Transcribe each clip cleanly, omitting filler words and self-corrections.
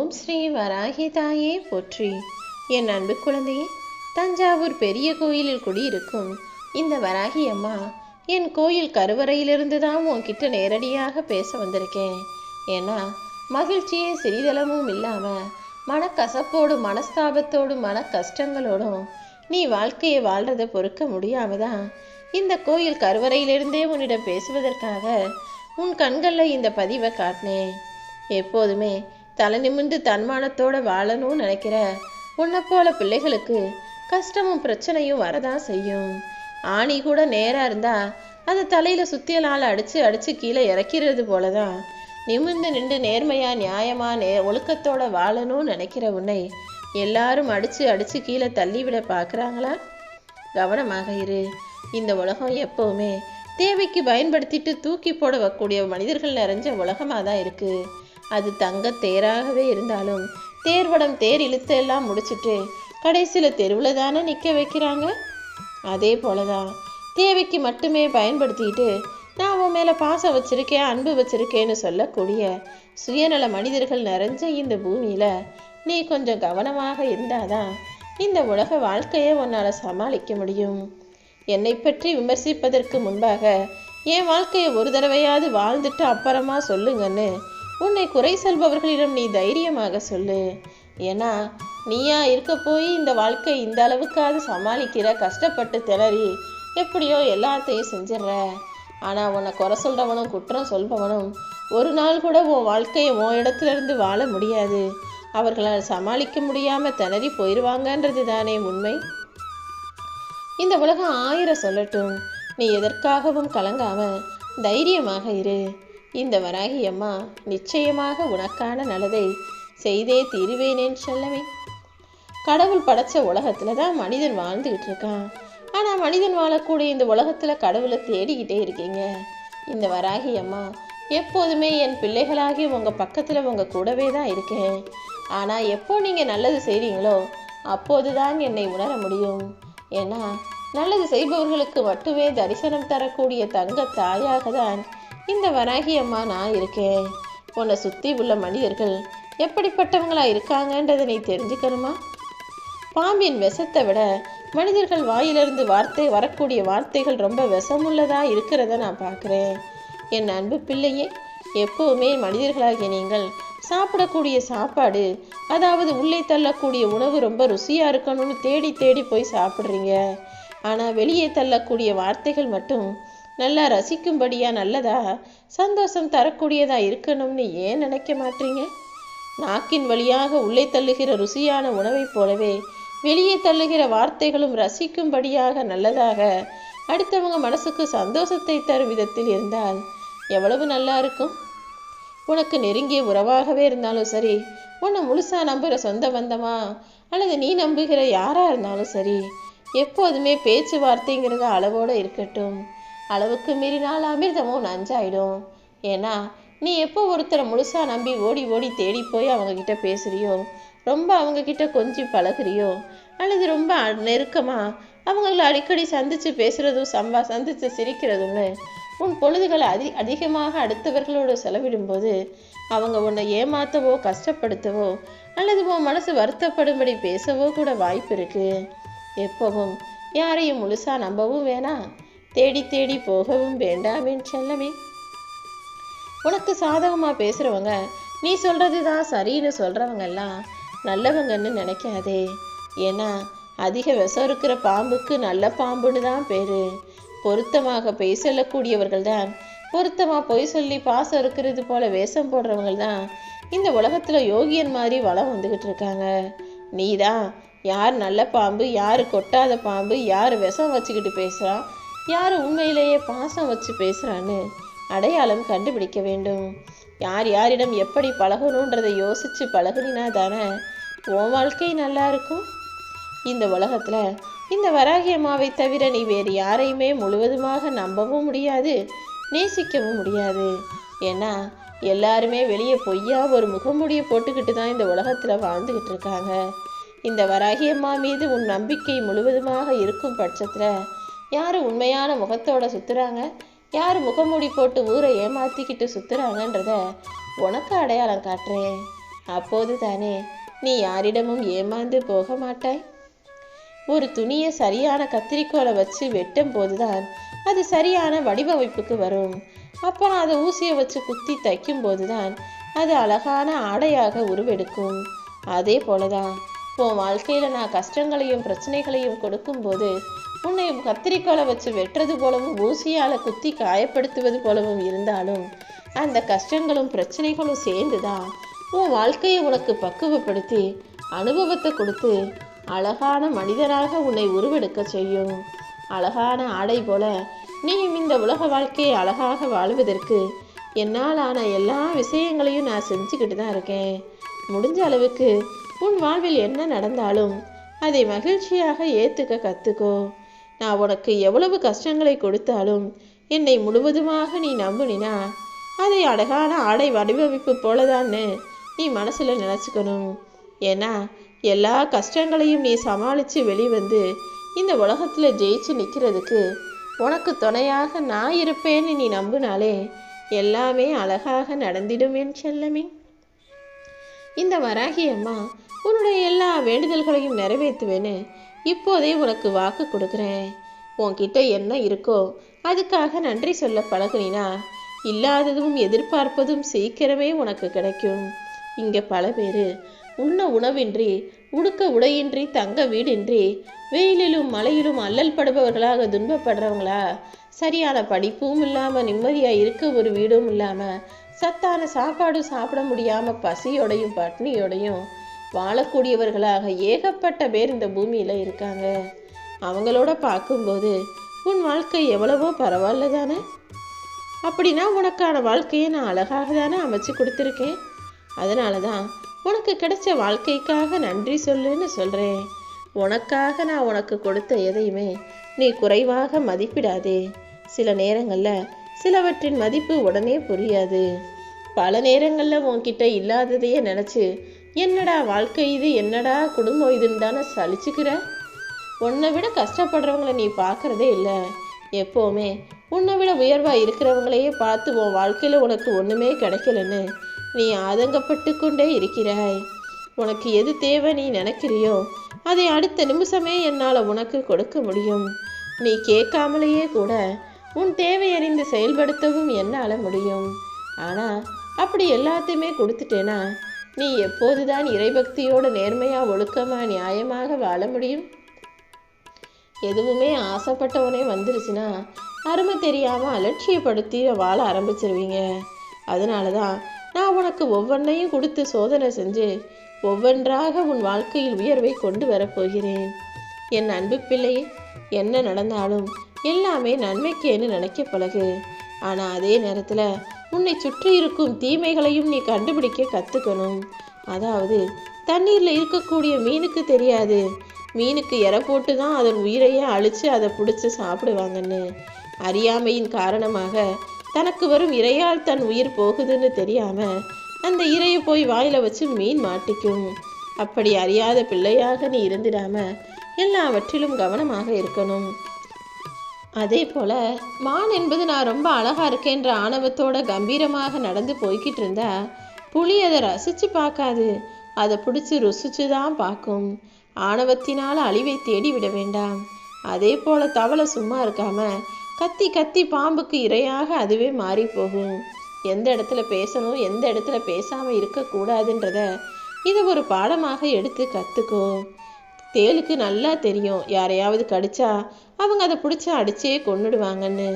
ஓம் ஸ்ரீ வராகி தாயே போற்றி. என் அன்பு குழந்தையே, தஞ்சாவூர் பெரிய கோயிலில் குடியிருக்கும் இந்த வராகி அம்மா என் கோயில் கருவறையிலிருந்து தான் உன்கிட்ட நேரடியாக பேச வந்திருக்கேன். ஏன்னா மகிழ்ச்சியே சிறிதளவும் இல்லாமல் மனக்கசப்போடும் மனஸ்தாபத்தோடும் மன கஷ்டங்களோடும் நீ வாழ்க்கையை வாழ்றதை பொறுக்க முடியாமதான் இந்த கோயில் கருவறையிலிருந்தே உன்னிடம் பேசுவதற்காக உன் கண்களில் இந்த பதிவை காட்டினேன். எப்போதுமே தலை நிமிர்ந்து தன்மானத்தோடு வாழணும்னு நினைக்கிற உன்னை போல பிள்ளைகளுக்கு கஷ்டமும் பிரச்சனையும் வரதான் செய்யும். ஆணி கூட நேராக இருந்தால் அதை தலையில் சுத்தியலால் அடித்து கீழே இறக்கிறது போல தான் நிமிர்ந்து நின்று நேர்மையாக நியாயமாக ஒழுக்கத்தோடு வாழணும்னு நினைக்கிற உன்னை எல்லாரும் அடித்து கீழே தள்ளிவிட பார்க்குறாங்களா? கவனமாக இரு. இந்த உலகம் எப்போவுமே தேவைக்கு பயன்படுத்திட்டு தூக்கி போட வைக்கக்கூடிய மனிதர்கள் நிறைஞ்ச உலகமாக தான் இருக்குது. அது தங்க தேராகவே இருந்தாலும் தேர்வடம் தேர் இழுத்து எல்லாம் முடிச்சுட்டு கடைசியில் தெருவில் தானே நிற்க வைக்கிறாங்க. அதே போலதான் தேவைக்கு மட்டுமே பயன்படுத்திட்டு நான் உன் மேலே பாசம் வச்சிருக்கேன் அன்பு வச்சிருக்கேன்னு சொல்லக்கூடிய சுயநல மனிதர்கள் நிறைஞ்ச இந்த பூமியில் நீ கொஞ்சம் கவனமாக இருந்தாதான் இந்த உலக வாழ்க்கையை உன்னால் சமாளிக்க முடியும். என்னை பற்றி விமர்சிப்பதற்கு முன்பாக என் வாழ்க்கையை ஒரு தடவையாவது வாழ்ந்துட்டு அப்புறமா சொல்லுங்கன்னு உன்னை குறை சொல்பவர்களிடம் நீ தைரியமாக சொல்லு. ஏன்னா நீயா இருக்க போய் இந்த வாழ்க்கை இந்த அளவுக்காவது சமாளிக்கிற, கஷ்டப்பட்டு திணறி எப்படியோ எல்லாத்தையும் செஞ்சிடற. ஆனால் உன்னை குறை சொல்கிறவனும் குற்றம் சொல்பவனும் ஒரு நாள் கூட உன் வாழ்க்கையை உன் இடத்துல இருந்து வாழ முடியாது. அவர்களால் சமாளிக்க முடியாமல் திணறி போயிடுவாங்கன்றது தானே உண்மை. இந்த உலகம் 1000 சொல்லட்டும், நீ எதற்காகவும் கலங்காம தைரியமாக இரு. இந்த வராகி அம்மா நிச்சயமாக உனக்கான நல்லதை செய்தே தீருவேனேன்னு சொல்லவே. கடவுள் படைச்ச உலகத்துல தான் மனிதன் வாழ்ந்துகிட்டு இருக்கான். ஆனால் மனிதன் வாழக்கூடிய இந்த உலகத்தில் கடவுளை தேடிக்கிட்டே இருக்கீங்க. இந்த வராகி அம்மா எப்போதுமே என் பிள்ளைகளாகி உங்கள் பக்கத்தில் உங்கள் கூடவே தான் இருக்கேன். ஆனால் எப்போ நீங்கள் நல்லது செய்கிறீங்களோ அப்போது தான் என்னை உணர முடியும். ஏன்னா நல்லது செய்பவர்களுக்கு மட்டுமே தரிசனம் தரக்கூடிய தங்க தாயாக தான் இந்த வராகி அம்மா நான் இருக்கேன். உன்னை சுற்றி உள்ள மனிதர்கள் எப்படிப்பட்டவங்களா இருக்காங்கன்றதை நீ தெரிஞ்சுக்கணுமா? பாம்பின் விஷத்தை விட மனிதர்கள் வாயிலிருந்து வரக்கூடிய வார்த்தைகள் ரொம்ப விஷமுள்ளதா இருக்கிறத நான் பார்க்குறேன். என் அன்பு பிள்ளையே, எப்போவுமே மனிதர்களாகிய நீங்கள் சாப்பிடக்கூடிய சாப்பாடு, அதாவது உள்ளே தள்ளக்கூடிய உணவு ரொம்ப ருசியாக இருக்கணும்னு தேடி தேடி போய் சாப்பிட்றீங்க. ஆனால் வெளியே தள்ளக்கூடிய வார்த்தைகள் மட்டும் நல்லா ரசிக்கும்படியா நல்லதா சந்தோஷம் தரக்கூடியதா இருக்கணும்னு ஏன் நினைக்க மாட்டீங்க? நாக்கின் வழியாக உள்ளே தள்ளுகிற ருசியான உணவை போலவே வெளியே தள்ளுகிற வார்த்தைகளும் ரசிக்கும்படியாக நல்லதாக அடுத்தவங்க மனசுக்கு சந்தோஷத்தை தரும் விதத்தில் இருந்தால் எவ்வளவு நல்லா இருக்கும். உனக்கு நெருங்கிய உறவாகவே இருந்தாலும் சரி, உன்னை முழுசா நம்புகிற சொந்த பந்தமா அல்லது நீ நம்புகிற யாரா இருந்தாலும் சரி, எப்போதுமே பேச்சுவார்த்தைங்கிறத அளவோடு இருக்கட்டும். அளவுக்கு மீறினால் அமிர்தமும் நஞ்சாயிடும். ஏன்னா நீ எப்போ ஒருத்தரை முழுசா நம்பி ஓடி ஓடி தேடி போய் அவங்கக்கிட்ட பேசுறியோ, ரொம்ப அவங்கக்கிட்ட கொஞ்சம் பழகுறியோ, அல்லது ரொம்ப நெருக்கமாக அவங்கள அடிக்கடி சந்தித்து பேசுகிறதும் சந்தித்து சிரிக்கிறதும்னு உன் பொழுதுகளை அதிகமாக அடுத்தவர்களோடு செலவிடும்போது அவங்க உன்னை ஏமாற்றவோ கஷ்டப்படுத்தவோ அல்லது உன் மனசு வருத்தப்படும்படி பேசவோ கூட வாய்ப்பு இருக்கு. எப்பவும் யாரையும் முழுசா நம்பவும் வேணாம், தேடி தேடி போகவும் வேண்டாமேன்னு சொல்லவே. உனக்கு சாதகமாக பேசுகிறவங்க நீ சொல்கிறது தான் சரின்னு சொல்கிறவங்க எல்லாம் நல்லவங்கன்னு நினைக்காதே. ஏன்னா அதிக விஷம் இருக்கிற பாம்புக்கு நல்ல பாம்புன்னு தான் பேர். பொருத்தமாக பொய் சொல்லக்கூடியவர்கள் தான், பொருத்தமாக பொய் சொல்லி பாசம் இருக்கிறது போல வேஷம் போடுறவங்க தான் இந்த உலகத்தில் யோகியன் மாதிரி வளம் வந்துக்கிட்டு இருக்காங்க. நீ தான் யார் நல்ல பாம்பு, யார் கொட்டாத பாம்பு, யார் விஷம் வச்சுக்கிட்டு பேசுகிறான், யார் உண்மையிலேயே பாசம் வச்சு பேசுகிறான்னு அடையாளம் கண்டுபிடிக்க வேண்டும். யார் யாரிடம் எப்படி பழகணுன்றதை யோசித்து பழகுனா தானே உன் வாழ்க்கை நல்லா இருக்கும். இந்த உலகத்தில் இந்த வராகி அம்மாவை தவிர நீ வேறு யாரையுமே முழுவதுமாக நம்பவும் முடியாது, நேசிக்கவும் முடியாது. ஏன்னா எல்லாருமே வெளியே பொய்யா ஒரு முகமூடியை போட்டுக்கிட்டு தான் இந்த உலகத்தில் வாழ்ந்துக்கிட்டு இருக்காங்க. இந்த வராகி அம்மா மீது உன் நம்பிக்கை முழுவதுமாக இருக்கும் பட்சத்தில் யார் உண்மையான முகத்தோட சுற்றுறாங்க, யார் முகமூடி போட்டு ஊரை ஏமாற்றிக்கிட்டு சுற்றுறாங்கன்றத உனக்கு அடையாளம் காட்டுறேன். அப்போது தானே நீ யாரிடமும் ஏமாந்து போக மாட்டாய். ஒரு துணியை சரியான கத்திரிக்கோலை வச்சு வெட்டும் போதுதான் அது சரியான வடிவமைப்புக்கு வரும். அப்புறம் அதை ஊசியை வச்சு குத்தி தைக்கும் போதுதான் அது அழகான ஆடையாக உருவெடுக்கும். அதே போலதான் உன் வாழ்க்கையில நான் கஷ்டங்களையும் பிரச்சனைகளையும் கொடுக்கும்போது உன்னை கத்திரிக்கோலை வச்சு வெட்டுறது போலவும் ஊசியால குத்தி காயப்படுத்துவது போலவும் இருந்தாலும் அந்த கஷ்டங்களும் பிரச்சனைகளும் சேர்ந்துதான் உன் வாழ்க்கையை உனக்கு பக்குவப்படுத்தி அனுபவத்தை கொடுத்து அழகான மனிதனாக உன்னை உருவெடுக்க செய்யும். அழகான ஆடை போல நீயும் இந்த உலக வாழ்க்கையை அழகாக வாழ்வதற்கு என்னால் ஆன எல்லா விஷயங்களையும் நான் செஞ்சுக்கிட்டு தான் இருக்கேன். முடிஞ்ச அளவுக்கு உன் வாழ்வில் என்ன நடந்தாலும் அதை மகிழ்ச்சியாக ஏற்றுக்க கற்றுக்கோ. நான் உனக்கு எவ்வளவு கஷ்டங்களை கொடுத்தாலும் என்னை முழுவதுமாக நீ நம்புனினா அதை அழகான ஆடை வடிவமைப்பு போலதான்னு நீ மனசில் நினச்சிக்கணும். ஏன்னா எல்லா கஷ்டங்களையும் நீ சமாளித்து வெளிவந்து இந்த உலகத்தில் ஜெயிச்சு நிற்கிறதுக்கு உனக்கு துணையாக நான் இருப்பேன்னு நீ நம்பினாலே எல்லாமே அழகாக நடந்திடும் என் செல்லமே. இந்த வராகி அம்மா உன்னுடைய எல்லா வேண்டுதல்களையும் நிறைவேற்றுவேன்னு இப்போதே உனக்கு வாக்கு கொடுக்குறேன். உன்கிட்ட என்ன இருக்கோ அதுக்காக நன்றி சொல்ல பழகுனினா இல்லாததும் எதிர்பார்ப்பதும் சீக்கிரமே உனக்கு கிடைக்கும். இங்கே பல பேர் உண்ண உணவின்றி உடுக்க உடையின்றி தங்க வீடின்றி வெயிலிலும் மழையிலும் அல்லல் படுபவர்களாக துன்பப்படுறவங்களா, சரியான படிப்பும் இல்லாமல் நிம்மதியாக இருக்க ஒரு வீடும் இல்லாமல் சத்தான சாப்பாடும் சாப்பிட முடியாமல் பசியோடையும் பட்னியோடையும் வாழக்கூடியவர்களாக ஏகப்பட்ட பேர் இந்த பூமியில் இருக்காங்க. அவங்களோட பார்க்கும்போது உன் வாழ்க்கை எவ்வளவோ பரவாயில்ல தானே. அப்படின்னா உனக்கான வாழ்க்கையை நான் அழகாக தானே அமைச்சு கொடுத்துருக்கேன். அதனால தான் உனக்கு கிடைச்ச வாழ்க்கைக்காக நன்றி சொல்லுன்னு சொல்கிறேன். உனக்காக நான் உனக்கு கொடுத்த எதையுமே நீ குறைவாக மதிப்பிடாதே. சில நேரங்களில் சிலவற்றின் மதிப்பு உடனே புரியாது. பல நேரங்களில் உன்கிட்ட இல்லாததையே நினச்சி என்னடா வாழ்க்கை இது, என்னடா குடும்பம் இதுன்னு தானே சலிச்சுக்கிற. உன்னை விட கஷ்டப்படுறவங்கள நீ பார்க்குறதே இல்லை. எப்போவுமே உன்னை விட உயர்வாக இருக்கிறவங்களையே பார்த்து உன் வாழ்க்கையில் உனக்கு ஒன்றுமே கிடைக்கலன்னு நீ ஆதங்கப்பட்டு கொண்டே இருக்கிறாய். உனக்கு எது தேவை நீ நினைக்கிறியோ அதை அடுத்த நிமிஷமே என்னால் உனக்கு கொடுக்க முடியும். நீ கேட்காமலேயே கூட உன் தேவையறிந்து செயல்படுத்தவும் என்னால் முடியும். ஆனால் அப்படி எல்லாத்தையுமே கொடுத்துட்டேனா நீ எப்போதுதான் இறைபக்தியோடு நேர்மையாக ஒழுக்கமாக நியாயமாக வாழ முடியும்? எதுவுமே ஆசைப்பட்டவனே வந்துருச்சுன்னா அருமை தெரியாமல் அலட்சியப்படுத்தி வாழ ஆரம்பிச்சிருவீங்க. அதனால தான் நான் உனக்கு ஒவ்வொன்றையும் கொடுத்து சோதனை செஞ்சு ஒவ்வொன்றாக உன் வாழ்க்கையில் உயர்வை கொண்டு வரப்போகிறேன். என் அன்பு பிள்ளையே, என்ன நடந்தாலும் எல்லாமே நன்மைக்கேன்னு நினைக்க பழகு. ஆனால் அதே நேரத்தில் உன்னை சுற்றி இருக்கும் தீமைகளையும் நீ கண்டுபிடிக்க கற்றுக்கணும். அதாவது தண்ணீரில் இருக்கக்கூடிய மீனுக்கு தெரியாது மீனுக்கு இரை போட்டு தான் அதன் உயிரையே அழித்து அதை பிடிச்சி சாப்பிடுவாங்கன்னு. அறியாமையின் காரணமாக தனக்கு வரும் இரையால் தன் உயிர் போகுதுன்னு தெரியாமல் அந்த இரையை போய் வாயில் வச்சு மீன் மாட்டிக்கும். அப்படி அறியாத பிள்ளையாக நீ இருந்திடாம எல்லாவற்றிலும் கவனமாக இருக்கணும். அதே போல மான் என்பது நான் ரொம்ப அழகா இருக்கேன்ற ஆணவத்தோட கம்பீரமாக நடந்து போய்கிட்டு இருந்தா புலி அதை ரசிச்சு பார்க்காது, அதை பிடிச்சி ருசிச்சு தான் பார்க்கும். ஆணவத்தினால் அழிவை தேடி விட வேண்டாம். அதே போல தவளை சும்மா இருக்காம கத்தி கத்தி பாம்புக்கு இரையாக அதுவே மாறி போகும். எந்த இடத்துல பேசணும் எந்த இடத்துல பேசாமல் இருக்கக்கூடாதுன்றத இதை ஒரு பாடமாக எடுத்து கற்றுக்கோ. தேலுக்கு நல்லா தெரியும் யாரையாவது கடிச்சா அவங்க அதை பிடிச்சி அடிச்சே கொன்னுடுவாங்கன்னு.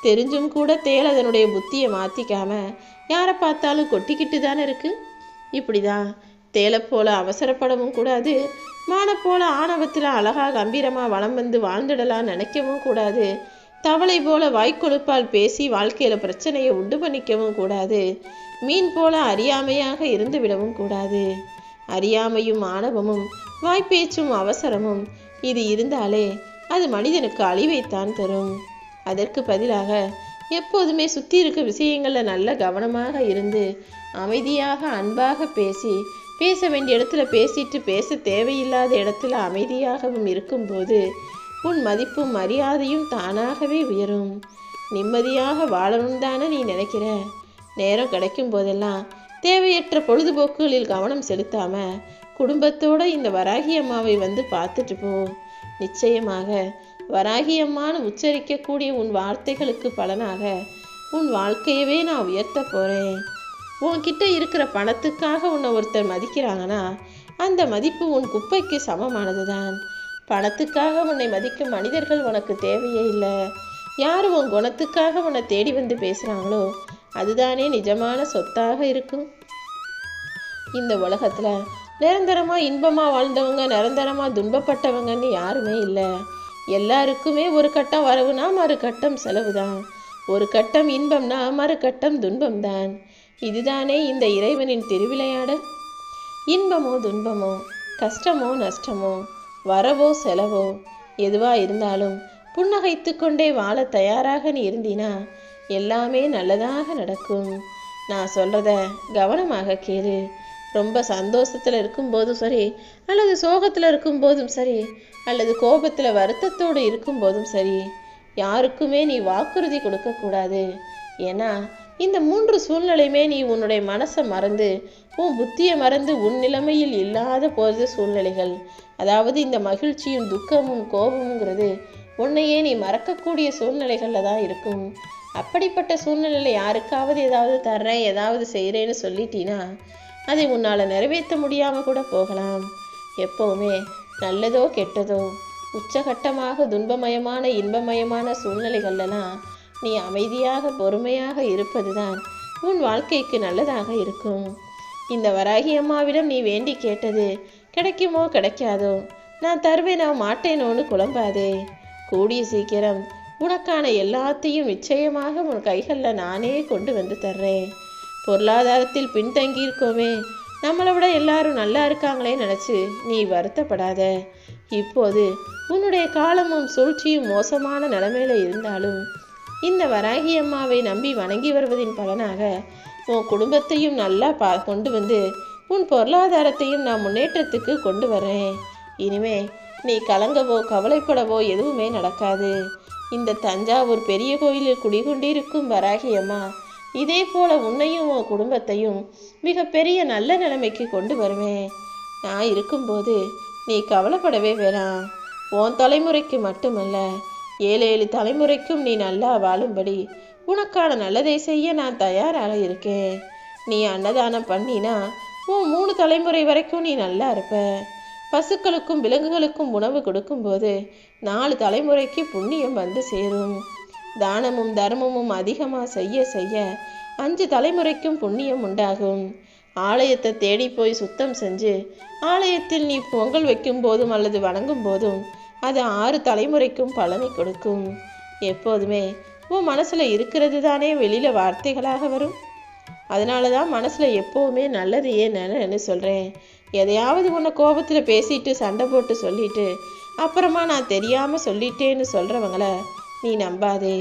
தெரிஞ்சும் கூட தேல் அதனுடைய புத்தியை மாற்றிக்காம யாரை பார்த்தாலும் கொட்டிக்கிட்டு தானே இருக்கு. இப்படி தான் தேலை போல அவசரப்படவும் கூடாது, மானை போல ஆணவத்தில் அழகாக கம்பீரமாக வளம் வந்து வாழ்ந்துடலாம் நினைக்கவும் கூடாது. தவளை போல வாய்க்கொழுப்பால் பேசி வாழ்க்கையில் பிரச்சனையை உண்டு பண்ணிக்கவும் கூடாது. மீன் போல அறியாமையாக இருந்து விடவும் கூடாது. அறியாமையும் ஆணவமும் வாய்ப்பேச்சும் அவசரமும் இது இருந்தாலே அது மனிதனுக்கு அழிவைத்தான் தரும். அதற்கு பதிலாக எப்போதுமே சுற்றி இருக்க விஷயங்களில் நல்ல கவனமாக இருந்து அமைதியாக அன்பாக பேச வேண்டிய இடத்துல பேசிட்டு பேச தேவையில்லாத இடத்துல அமைதியாகவும் இருக்கும்போது உன் மதிப்பும் மரியாதையும் தானாகவே உயரும். நிம்மதியாக வாழணும் தானே நீ நினைக்கிற. நேரம் கிடைக்கும் போதெல்லாம் தேவையற்ற பொழுதுபோக்குகளில் கவனம் செலுத்தாம குடும்பத்தோட இந்த வராகி அம்மாவை வந்து பார்த்துட்டு போ. நிச்சயமாக வராகி அம்மான்னு உச்சரிக்கக்கூடிய உன் வார்த்தைகளுக்கு பலனாக உன் வாழ்க்கையவே நான் உயர்த்த போறேன். உன்கிட்ட இருக்கிற பணத்துக்காக உன்னை ஒருத்தர் மதிக்கிறாங்கன்னா அந்த மதிப்பு உன் குப்பைக்கு சமமானதுதான். பணத்துக்காக உன்னை மதிக்கும் மனிதர்கள் உனக்கு தேவையே இல்லை. யார் உன் குணத்துக்காக உன்னை தேடி வந்து பேசுகிறாங்களோ அதுதானே நிஜமான சொத்தாக இருக்கும். இந்த உலகத்தில் நிரந்தரமாக இன்பமாக வாழ்ந்தவங்க நிரந்தரமாக துன்பப்பட்டவங்கன்னு யாருமே இல்லை. எல்லாருக்குமே ஒரு கட்டம் வரவுனா மறு கட்டம் செலவு தான். ஒரு கட்டம் இன்பம்னா மறு கட்டம் துன்பம்தான். இதுதானே இந்த இறைவனின் திருவிளையாடல். இன்பமோ துன்பமோ கஷ்டமோ நஷ்டமோ வரவோ செலவோ எதுவாக இருந்தாலும் புன்னகைத்து கொண்டே வாழ தயாராக நீ இருந்தினா எல்லாமே நல்லதாக நடக்கும். நான் சொல்கிறத கவனமாக கேளு. ரொம்ப சந்தோஷத்தில் இருக்கும்போதும் சரி, அல்லது சோகத்தில் இருக்கும்போதும் சரி, அல்லது கோபத்தில் வருத்தத்தோடு இருக்கும்போதும் சரி, யாருக்குமே நீ வாக்குறுதி கொடுக்கக்கூடாது. ஏன்னா இந்த 3 சூழ்நிலையுமே நீ உன்னுடைய மனசை மறந்து உன் புத்தியை மறந்து உன் நிலைமையில் இல்லாத போது சூழ்நிலைகள். அதாவது இந்த மகிழ்ச்சியும் துக்கமும் கோபமுங்கிறது உன்னையே நீ மறக்கக்கூடிய சூழ்நிலைகளில் தான் இருக்கும். அப்படிப்பட்ட சூழ்நிலையில் யாருக்காவது ஏதாவது தர்றேன் ஏதாவது செய்கிறேன்னு சொல்லிட்டீன்னா அதை உன்னால் நிறைவேற்ற முடியாமல் கூட போகலாம். எப்போவுமே நல்லதோ கெட்டதோ உச்சகட்டமாக துன்பமயமான இன்பமயமான சூழ்நிலைகள்லாம் நீ அமைதியாக பொறுமையாக இருப்பது தான் உன் வாழ்க்கைக்கு நல்லதாக இருக்கும். இந்த வராகி அம்மாவிடம் நீ வேண்டி கேட்டது கிடைக்குமோ கிடைக்காதோ, நான் தருவேனோ மாட்டேனோன்னு குழம்பாதே. கூடிய சீக்கிரம் உனக்கான எல்லாத்தையும் நிச்சயமாக உன் கைகளில் நானே கொண்டு வந்து தர்றேன். பொருளாதாரத்தில் பின்தங்கியிருக்கோமே, நம்மளை விட எல்லாரும் நல்லா இருக்காங்களே நினச்சி நீ வருத்தப்படாத. இப்போது உன்னுடைய காலமும் சூழ்ச்சியும் மோசமான நிலைமையில இருந்தாலும் இந்த வராகி அம்மாவை நம்பி வணங்கி வருவதின் பலனாக உன் குடும்பத்தையும் நல்லா கொண்டு வந்து உன் பொருளாதாரத்தையும் நான் முன்னேற்றத்துக்கு கொண்டு வரேன். இனிமே நீ கலங்கவோ கவலைப்படவோ எதுவுமே நடக்காது. இந்த தஞ்சாவூர் பெரிய கோயிலில் குடிகொண்டிருக்கும் வராகி அம்மா இதே போல உன்னையும் உன் குடும்பத்தையும் மிக பெரிய நல்ல நிலைமைக்கு கொண்டு வருவேன். நான் இருக்கும்போது நீ கவலைப்படவே வேணாம். உன் தலைமுறைக்கு மட்டுமல்ல 7 தலைமுறைக்கும் நீ நல்லா வாழும்படி உனக்கான நல்லதை செய்ய நான் தயாராக இருக்கேன். நீ அன்னதானம் பண்ணினா உன் 3 தலைமுறை வரைக்கும் நீ நல்லா இருப்ப. பசுக்களுக்கும் விலங்குகளுக்கும் உணவு கொடுக்கும்போது 4 தலைமுறைக்கு புண்ணியம் வந்து சேரும். தானமும் தர்மமும் அதிகமாக செய்ய செய்ய 5 தலைமுறைக்கும் புண்ணியம் உண்டாகும். ஆலயத்தை தேடி போய் சுத்தம் செஞ்சு ஆலயத்தில் நீ பொங்கல் வைக்கும் போதும் அல்லது வணங்கும் போதும் அது 6 தலைமுறைக்கும் பலனை கொடுக்கும். எப்போதுமே உன் மனசில் இருக்கிறது தானே வெளியில் வார்த்தைகளாக வரும். அதனால தான் மனசில் எப்போவுமே நல்லதையே நினைன்னு சொல்கிறேன். எதையாவது உன்னை கோபத்தில் பேசிட்டு சண்டை போட்டு சொல்லிட்டு அப்புறமா நான் தெரியாமல் சொல்லிட்டேன்னு சொல்கிறவங்கள நீ நம்பாதே.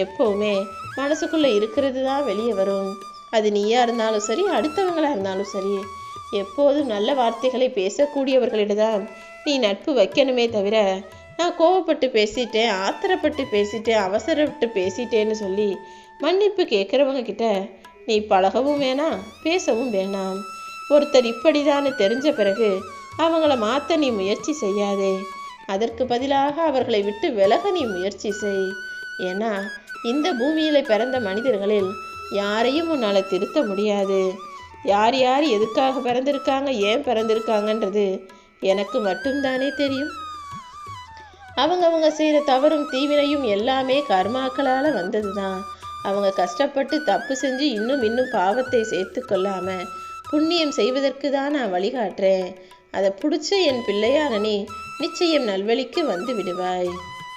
எப்போவுமே மனசுக்குள்ளே இருக்கிறது தான் வெளியே வரும். அது நீயா இருந்தாலும் சரி, அடுத்தவங்களாக இருந்தாலும் சரி, எப்போதும் நல்ல வார்த்தைகளை பேசக்கூடியவர்களிடம் நீ நட்பு வைக்கணுமே தவிர நான் கோவப்பட்டு பேசிட்டேன், ஆத்திரப்பட்டு பேசிட்டேன், அவசரப்பட்டு பேசிட்டேன்னு சொல்லி மன்னிப்பு கேட்குறவங்க கிட்ட நீ பழகவும் வேணாம், பேசவும் வேணாம். ஒருத்தர் இப்படிதான்னு தெரிஞ்ச பிறகு அவங்கள மாற்ற நீ முயற்சி செய்யாதே. அதற்கு பதிலாக அவர்களை விட்டு விலக நீ முயற்சி செய். ஏன்னா இந்த பூமியில் பிறந்த மனிதர்களில் யாரையும் உன்னால் திருத்த முடியாது. யார் யார் எதுக்காக பிறந்திருக்காங்க, ஏன் பிறந்திருக்காங்கன்றது எனக்கு மட்டும்தானே தெரியும். அவங்க செய்கிற தவறும் தீவினையும் எல்லாமே கர்மாக்களால் வந்தது தான். அவங்க கஷ்டப்பட்டு தப்பு செஞ்சு இன்னும் பாவத்தை சேர்த்து கொள்ளாமல் புண்ணியம் செய்வதற்கு தான் நான் வழிகாட்டுறேன். அதை பிடிச்ச என் பிள்ளையான நீ நிச்சயம் நல்வழிக்கு வந்து விடுவாய்.